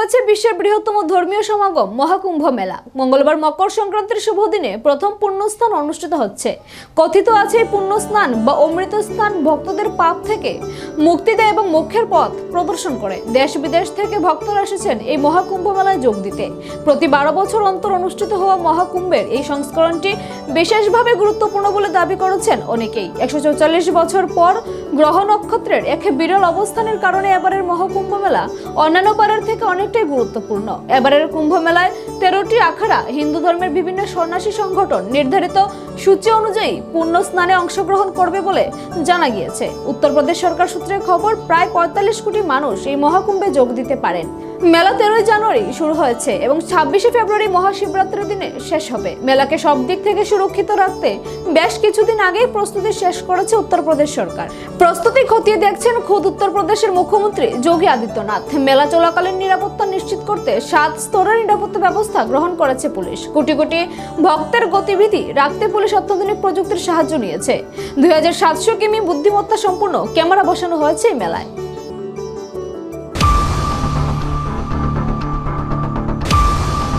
হয়েছে বিশ্বের বৃহত্তম ধর্মীয় সমাগম মহাকুম্ভ মেলা। মঙ্গলবার মকর সংক্রান্তির শুভ দিনে প্রথম পুণ্যস্নান অনুষ্ঠিত হচ্ছে। কথিত আছে এই পুণ্যস্নান বা অমৃত স্নান ভক্তদের পাপ থেকে মুক্তি দেয় এবং মোক্ষের পথ প্রদর্শন করে। দেশ বিদেশ থেকে ভক্তরা এসেছেন এই মহাকুম্ভ মেলায় যোগ দিতে। প্রতি 12 বছর অন্তর অনুষ্ঠিত হওয়া মহাকুম্ভের এই সংস্করণটি বিশেষভাবে গুরুত্বপূর্ণ বলে দাবি করেছেন অনেকেই। 144 বছর পর গ্রহ নক্ষত্রের এক বিরল অবস্থানের কারণে এবারের মহাকুম্ভ মেলা অন্যান্য বারের থেকে অনেকটাই গুরুত্বপূর্ণ। এবারের কুম্ভ মেলায় 13টি আখড়া, হিন্দু ধর্মের বিভিন্ন সন্ন্যাসী সংগঠন নির্ধারিত সূচি অনুযায়ী পুণ্য স্নানে অংশগ্রহণ করবে বলে জানা গিয়েছে। উত্তরপ্রদেশ সরকার সূত্রে খবর, প্রায় 45 কোটি মানুষ এই মহাকুম্ভে যোগ দিতে পারেন। মেলা 13 জানুয়ারি শুরু হয়েছে এবং 26 ফেব্রুয়ারি মহাশিবরাত্রির দিনে শেষ হবে। মেলাকে সব দিক থেকে সুরক্ষিত রাখতে বেশ কিছুদিন আগেই প্রস্তুতি শেষ করেছে উত্তরপ্রদেশ সরকার। প্রস্তুতি খতিয়ে দেখছেন খোদ উত্তরপ্রদেশের মুখ্যমন্ত্রী যোগী আদিত্যনাথ। মেলা চলাকালীন নিরাপত্তা নিশ্চিত করতে 7 স্তরের নিরাপত্তা ব্যবস্থা গ্রহণ করেছে পুলিশ। কোটি কোটি ভক্তের গতিবিধি রাখতে পুলিশ অত্যাধুনিক প্রযুক্তির সাহায্য নিয়েছে। 2700 কিমি বুদ্ধিমত্তা সম্পূর্ণ ক্যামেরা বসানো হয়েছে এই মেলায়।